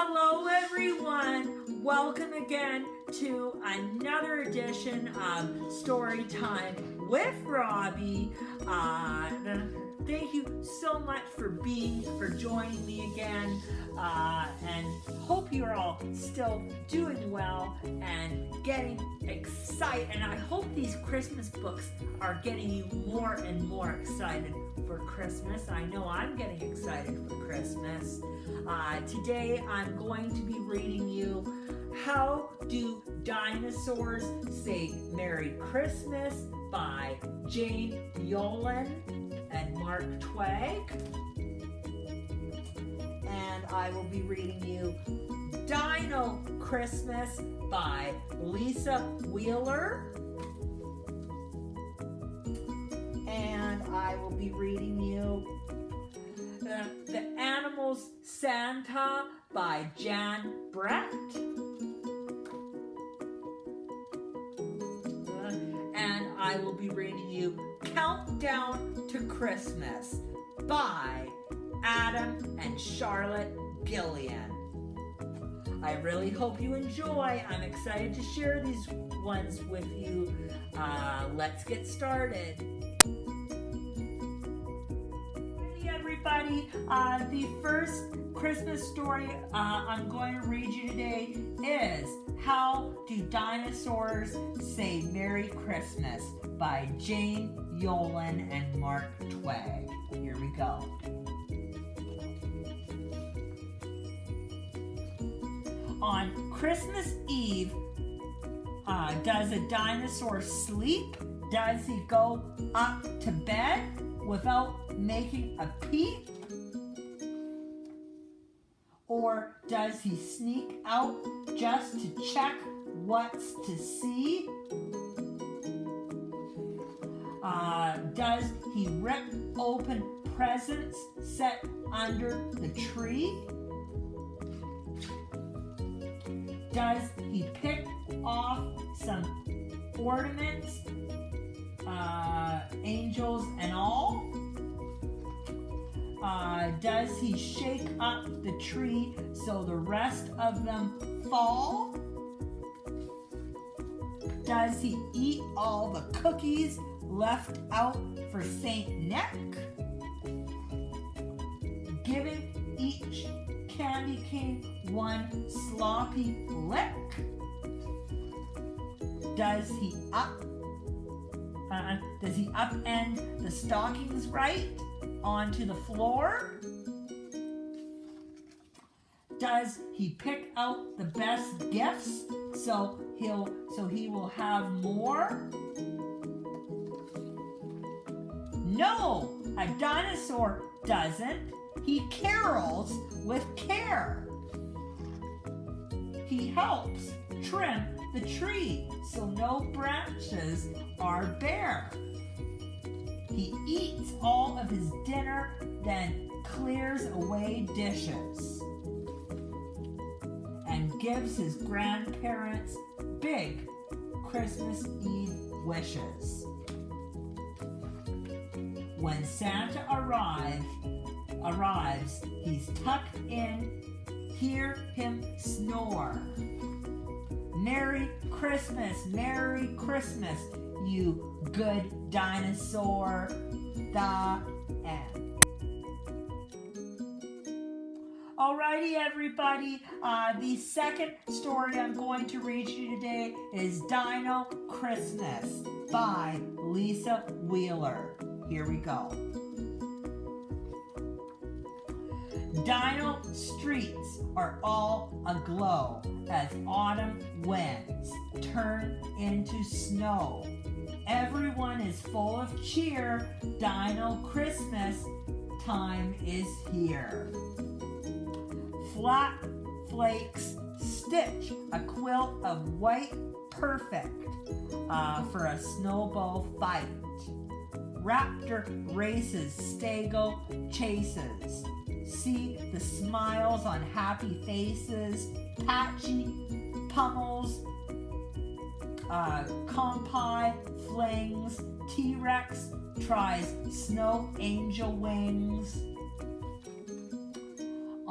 Hello everyone! Welcome again to another edition of Storytime with Robbie. Thank you so much for joining me again, and hope you're all still doing well and getting excited. And I hope these Christmas books are getting you more and more excited for Christmas. I know I'm getting excited for Christmas. Today I'm going to be reading you How Do Dinosaurs Say Merry Christmas by Jane Yolen and Mark Twain. And I will be reading you Dino Christmas by Lisa Wheeler. And I will be reading you The Animals Santa by Jan Brett. And I will be reading you Countdown to Christmas by Adam and Charlotte Gillian. I really hope you enjoy. I'm excited to share these ones with you. Let's get started. Everybody, the first Christmas story I'm going to read you today is How Do Dinosaurs Say Merry Christmas by Jane Yolen and Mark Twain. Here we go. On Christmas Eve, does a dinosaur sleep? Does he go up to bed without making a peep? Or does he sneak out just to check what's to see? Does he rip open presents set under the tree? Does he pick off some ornaments, angels and all? Does he shake up the tree so the rest of them fall? Does he eat all the cookies left out for Saint Nick? Giving each candy cane one sloppy lick? Does he upend the stockings right onto the floor? Does he pick out the best gifts so he will have more? No, a dinosaur doesn't. He carols with care. He helps trim the tree so no branches are bare. He eats all of his dinner, then clears away dishes and gives his grandparents big Christmas Eve wishes. When Santa arrives, he's tucked in, hear him snore. Merry Christmas, you good dinosaur. The end. Alrighty, everybody. The second story I'm going to read you today is Dino Christmas by Lisa Wheeler. Here we go. Dino streets are all aglow as autumn winds turn into snow. Everyone is full of cheer. Dino Christmas time is here. Flat flakes stitch a quilt of white perfect for a snowball fight. Raptor races, Stego chases. See the smiles on happy faces. Patchy pummels, Compie flings. T-Rex tries snow angel wings.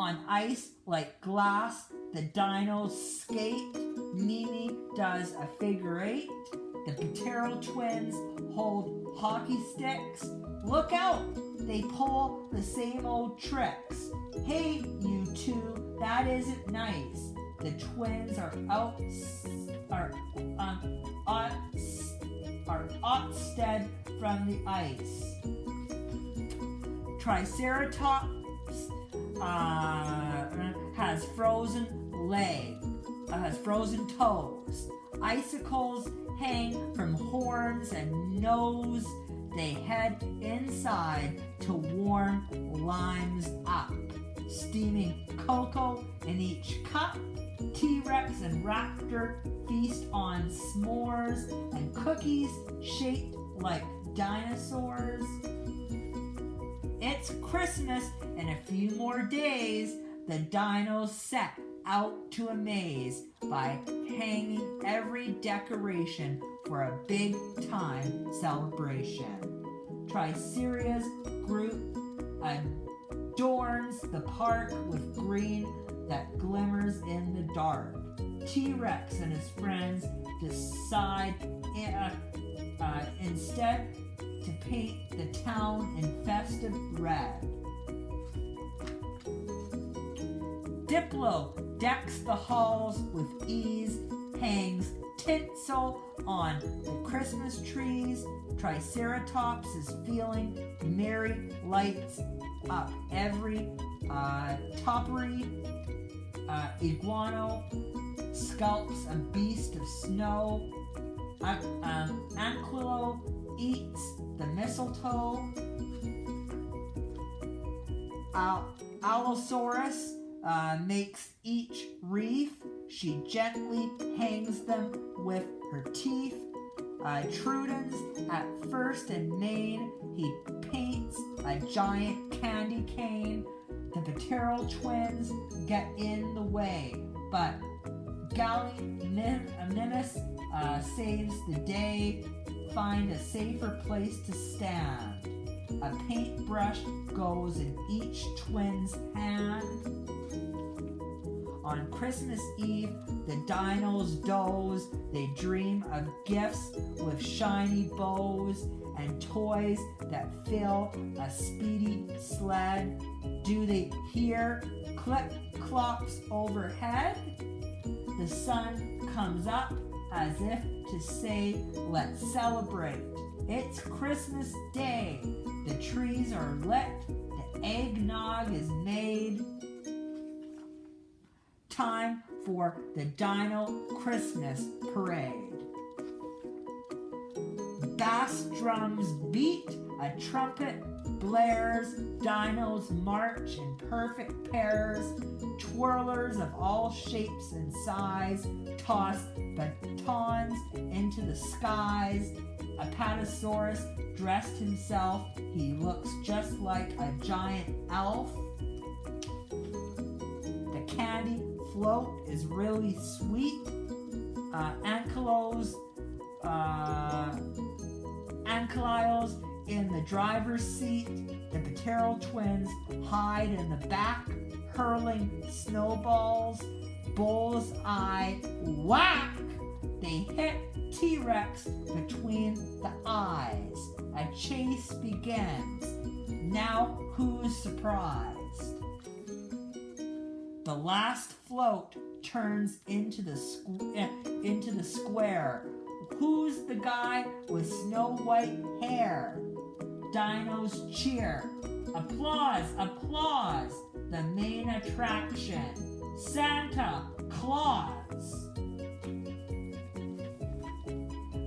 on ice like glass. The dinos skate. Mimi does a figure eight. The Patero twins hold hockey sticks. Look out! They pull the same old tricks. Hey, you two, that isn't nice. The twins are outstead from the ice. Triceratops has frozen toes. Icicles hang from horns and nose. They head inside to warm limes up. Steaming cocoa in each cup. T-Rex and Raptor feast on s'mores and cookies shaped like dinosaurs. It's Christmas in a few more days. The dinos set out to amaze by hanging every decoration for a big time celebration. Triceria's group adorns the park with green that glimmers in the dark. T-Rex and his friends decide instead to paint the town in festive red. Diplo decks the halls with ease, hangs tinsel on the Christmas trees. Triceratops is feeling merry, lights up every topiary. Iguano sculpts a beast of snow. Ankylo eats the mistletoe. Allosaurus makes each wreath. She gently hangs them with her teeth. Trudens at first and main. He paints a giant candy cane. The Patero twins get in the way, but Gallimimus saves the day. Find a safer place to stand. A paintbrush goes in each twin's hand. On Christmas Eve, the dinos doze. They dream of gifts with shiny bows and toys that fill a speedy sled. Do they hear click-clops overhead? The sun comes up as if to say, let's celebrate. It's Christmas Day. The trees are lit. The eggnog is made. Time for the Dino Christmas Parade. Bass drums beat, a trumpet blares, dinos march in perfect pairs, twirlers of all shapes and size toss batons into the skies. Apatosaurus dressed himself, he looks just like a giant elf. The candy float is really sweet. Ankylos in the driver's seat. The Patero twins hide in the back, hurling snowballs. Bullseye whack! They hit T-Rex between the eyes. A chase begins. Now who's surprised? The last float turns into the square. Who's the guy with snow white hair? Dinos cheer. Applause, applause. The main attraction. Santa Claus.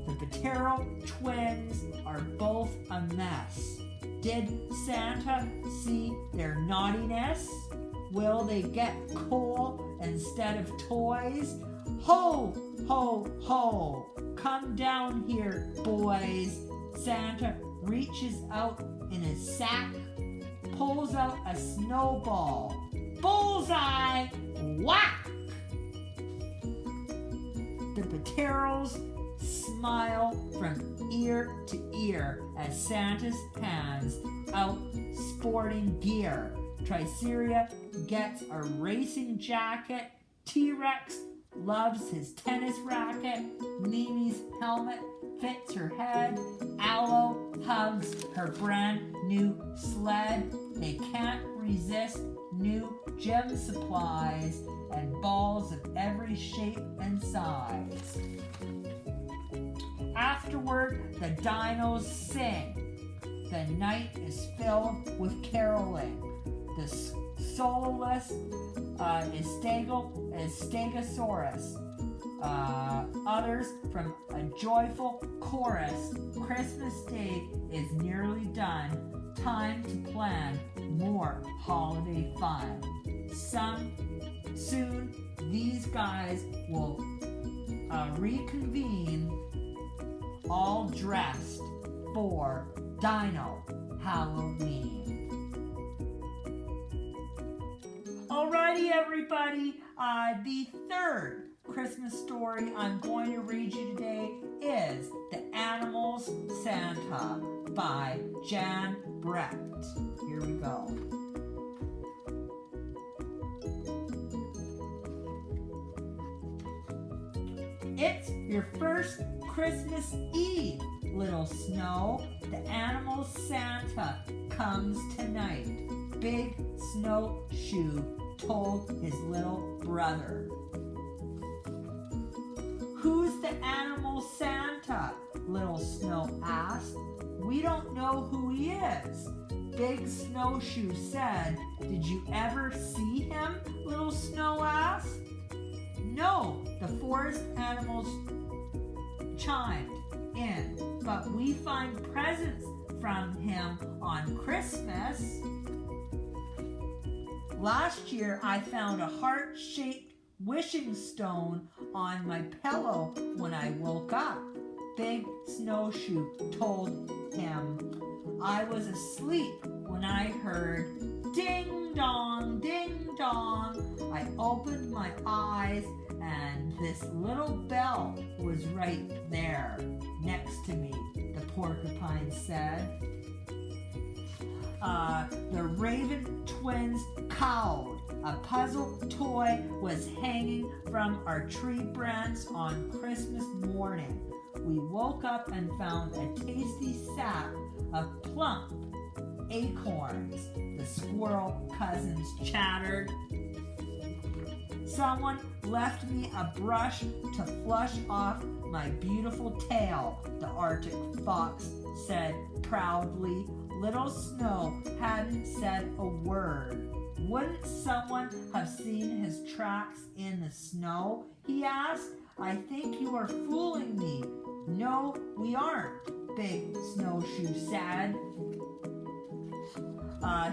The Patero twins are both a mess. Did Santa see their naughtiness? Will they get coal instead of toys? Ho, ho, ho! Come down here, boys. Santa reaches out in his sack, pulls out a snowball. Bullseye! Whack! The Pateros smile from ear to ear as Santa's hands out sporting gear. Triceria gets a racing jacket. T-Rex loves his tennis racket. Mimi's helmet fits her head. Aloe hugs her brand new sled. They can't resist new gem supplies and balls of every shape and size. Afterward, the dinos sing. The night is filled with caroling. The soulless is Stegosaurus. Others from a joyful chorus. Christmas Day is nearly done. Time to plan more holiday fun. Soon these guys will reconvene, all dressed for Dino Halloween. Alrighty, everybody. The third Christmas story I'm going to read you today is The Animals Santa by Jan Brecht. Here we go. It's your first Christmas Eve, little Snow. The Animals Santa comes tonight. Big Snowshoe told his little brother. Who's the Animal Santa? Little Snow asked. We don't know who he is. Big Snowshoe said. Did you ever see him? Little Snow asked. No, the forest animals chimed in, but we find presents from him on Christmas. Last year I found a heart-shaped wishing stone on my pillow when I woke up. Big Snowshoe told him. I was asleep when I heard ding dong, ding dong. I opened my eyes and this little bell was right there next to me, the porcupine said. The Raven twins cowed. A puzzle toy was hanging from our tree branch on Christmas morning. We woke up and found a tasty sack of plump acorns. The squirrel cousins chattered. Someone left me a brush to flush off my beautiful tail, the Arctic fox said proudly. Little Snow hadn't said a word. Wouldn't someone have seen his tracks in the snow? He asked. I think you are fooling me. No, we aren't, Big Snowshoe said.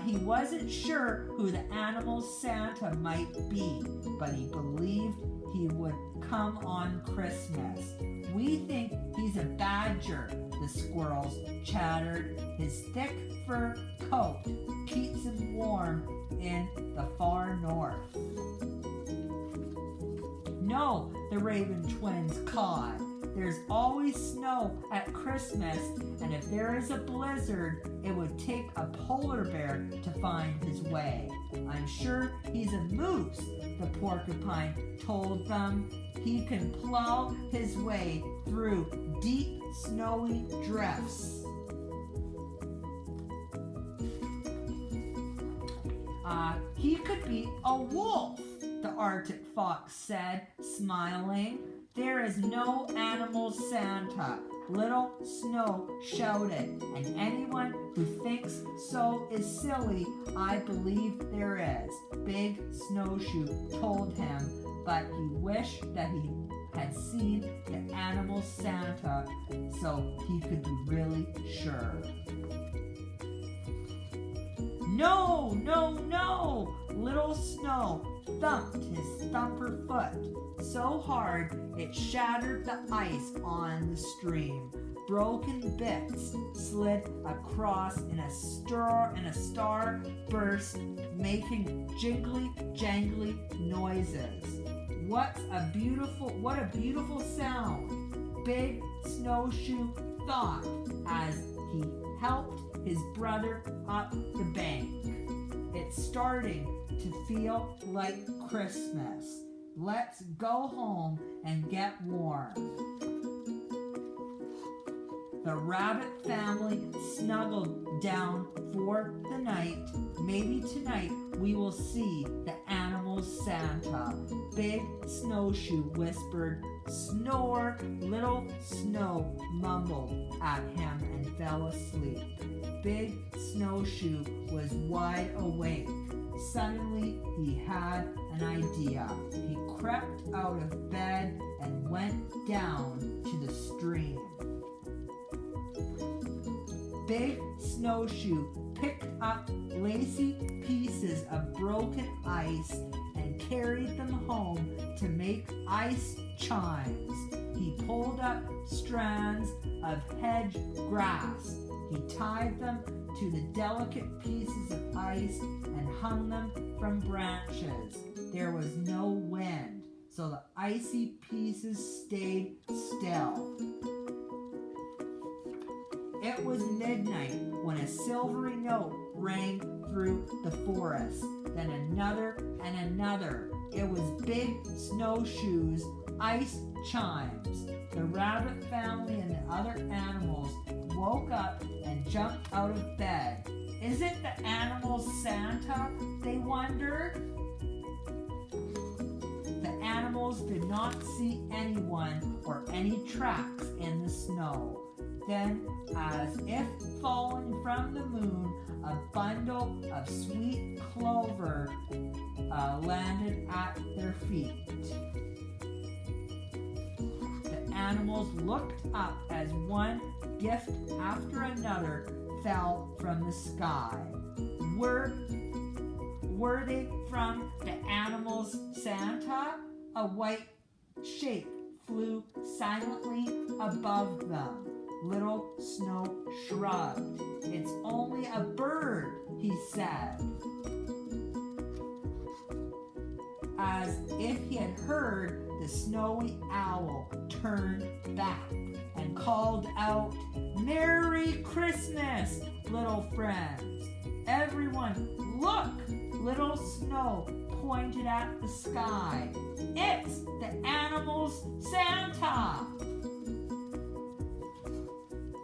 He wasn't sure who the Animal Santa might be, but he believed he would come on Christmas. We think he's a badger, the squirrels chattered. His thick fur coat keeps him warm in the far north. No, the Raven twins cawed. There's always snow at Christmas, and if there is a blizzard, it would take a polar bear to find his way. I'm sure he's a moose, the porcupine told them. He can plow his way through deep snowy drifts. He could be a wolf, the Arctic fox said, smiling. There is no Animal Santa, Little Snow shouted, and anyone who thinks so is silly. I believe there is, Big Snowshoe told him, but he wished that he had seen the Animal Santa so he could be really sure. No, no, no! Little Snow thumped his thumper foot so hard it shattered the ice on the stream. Broken bits slid across in a star burst, making jingly jangly noises. What a beautiful sound, Big Snowshoe thought as he helped his brother up the bank. It's starting to feel like Christmas. Let's go home and get warm. The rabbit family snuggled down for the night. Maybe tonight we will see the animals' Santa. Big Snowshoe whispered, "Snore." Little Snow mumbled at him and fell asleep. Big Snowshoe was wide awake. Suddenly he had an idea. He crept out of bed and went down to the stream. Big Snowshoe picked up lacy pieces of broken ice and carried them home to make ice chimes. He pulled up strands of hedge grass. He tied them to the delicate pieces of ice and hung them from branches. There was no wind, so the icy pieces stayed still. It was midnight when a silvery note rang through the forest, then another and another. It was Big Snowshoe's ice chimes. The rabbit family and the other animals woke up and jumped out of bed. Is it the animals' Santa? They wondered. The animals did not see anyone or any tracks in the snow. Then, as if falling from the moon, a bundle of sweet clover landed at their feet. The animals looked up as one gift after another fell from the sky. Were they from the animals' Santa? A white shape flew silently above them. Little Snow shrugged. "It's only a bird," he said. As if he had heard, the snowy owl turned back and called out, "Merry Christmas, little friends." Everyone, look! Little Snow pointed at the sky. "It's the animals' Santa!"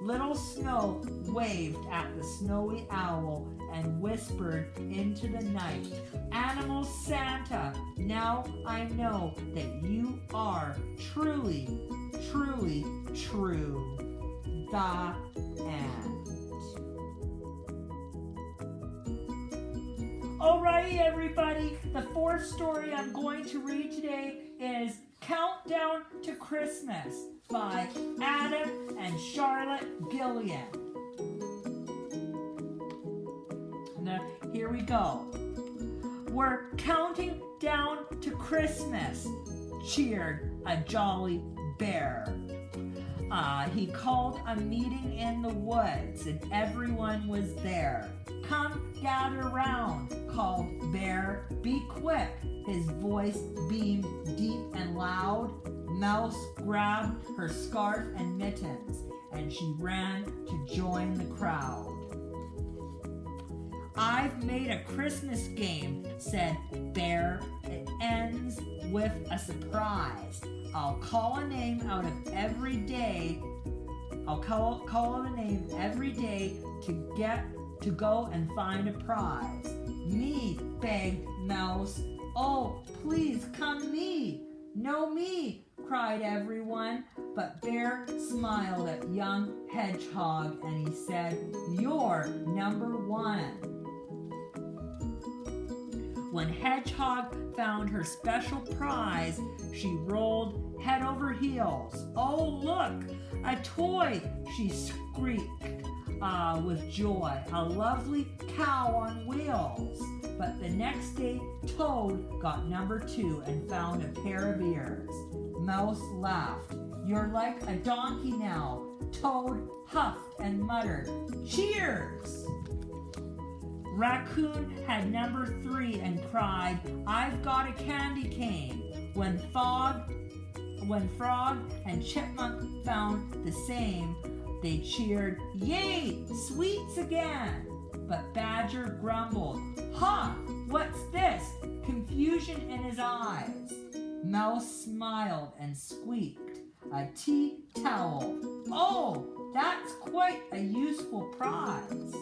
Little Snow waved at the snowy owl and whispered into the night, "Animal Santa, now I know that you are truly, truly true." The end. Alrighty, everybody. The fourth story I'm going to read today is Countdown to Christmas by Adam and Charlotte Gillian. Now, here we go. "We're counting down to Christmas," cheered a jolly bear. He called a meeting in the woods and everyone was there. "Come gather round," called Bear. "Be quick." His voice beamed deep and loud. Mouse grabbed her scarf and mittens, and she ran to join the crowd. "I've made a Christmas game," said Bear. "It ends with a surprise. I'll call a name out of every day. I'll call a name every day to go and find a prize." "Me," begged Mouse. "Oh, please come me." "No, me," cried everyone, but Bear smiled at young Hedgehog and he said, "You're number one." When Hedgehog found her special prize, she rolled head over heels. "Oh, look, a toy!" she shrieked with joy. "A lovely cow on wheels." But the next day, Toad got number 2 and found a pair of ears. Mouse laughed. "You're like a donkey now." Toad huffed and muttered, "Cheers!" Raccoon had number 3 and cried, "I've got a candy cane." When Frog and Chipmunk found the same, they cheered, "Yay, sweets again!" but Badger grumbled. "Huh, what's this?" Confusion in his eyes. Mouse smiled and squeaked. "A tea towel. Oh, that's quite a useful prize."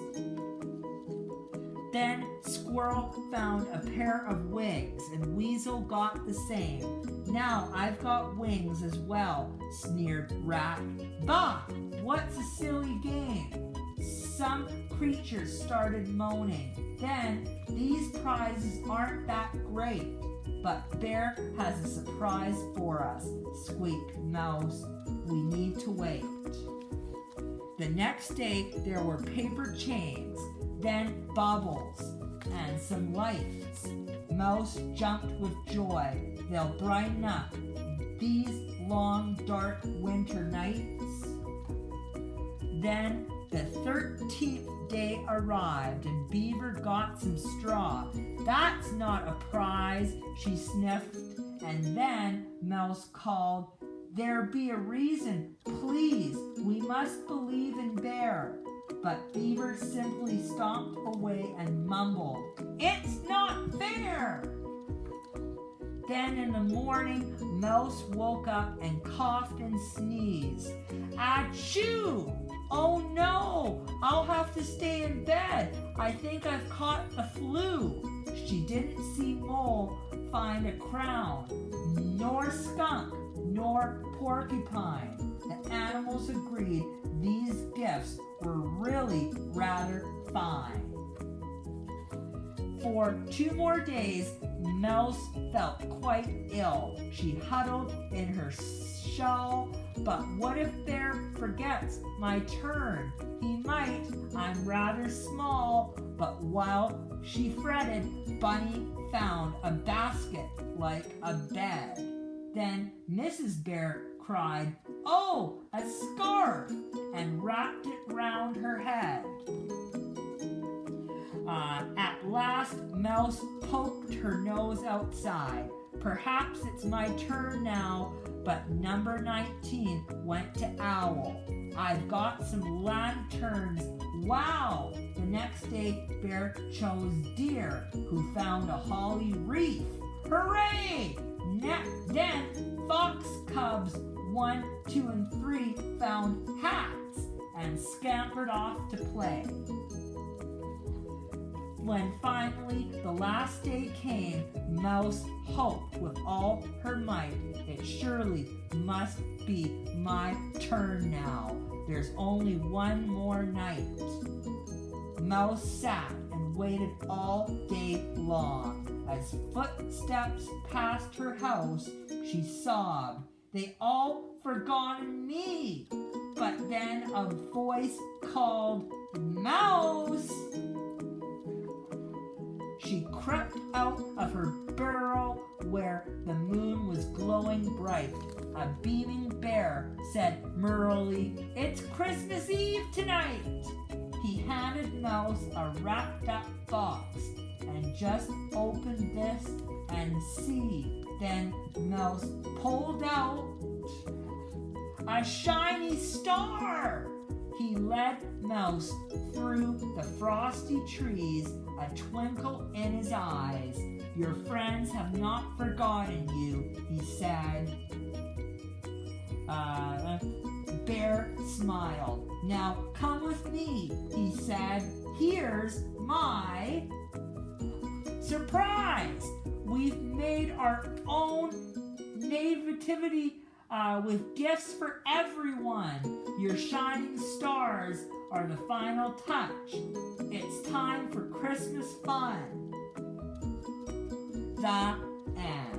Then Squirrel found a pair of wings, and Weasel got the same. "Now I've got wings as well," sneered Rat. "Bah! What's a silly game?" Some creatures started moaning. Then, "These prizes aren't that great, but Bear has a surprise for us," squeaked Mouse. "We need to wait." The next day there were paper chains, then bubbles, and some lights. Mouse jumped with joy. They'll brighten up these long, dark winter nights. Then the 13th day arrived, and Beaver got some straw. "That's not a prize," she sniffed. And then Mouse called, "There be a reason. Please, we must believe in Bear." But Beaver simply stomped away and mumbled, "It's not fair." Then in the morning, Mouse woke up and coughed and sneezed. "Achoo! Oh no! I'll have to stay in bed. I think I've caught the flu." She didn't see Mole find a crown, nor Skunk, nor Porcupine. The animals agreed these gifts were really rather fine. For 2 more days, Mouse felt quite ill. She huddled in her shawl. "But what if Bear forgets my turn? He might. I'm rather small." But while she fretted, Bunny found a basket like a bed. Then Mrs. Bear cried, "Oh, a scarf!" and wrapped it round her head. At last, Mouse poked her nose outside. "Perhaps it's my turn now," but number 19 went to Owl. "I've got some lanterns. Wow!" The next day, Bear chose Deer, who found a holly wreath. "Hooray!" Then Fox Cubs 1, 2, and 3 found hats and scampered off to play. When finally the last day came, Mouse hoped with all her might, "It surely must be my turn now. There's only one more night." Mouse sat and waited all day long. As footsteps passed her house, she sobbed, "They all forgotten me." But then a voice called, "Mouse!" She crept out of her burrow where the moon was glowing bright. A beaming Bear said merrily, "It's Christmas Eve tonight." He handed Mouse a wrapped up box and just opened this and see. Then Mouse pulled out a shiny star. He led Mouse through the frosty trees, a twinkle in his eyes. "Your friends have not forgotten you," he said. Bear smiled. "Now come with me," he said. "Here's my surprise. We've made our own nativity with gifts for everyone. Your shining stars are the final touch. It's time for Christmas fun." The end.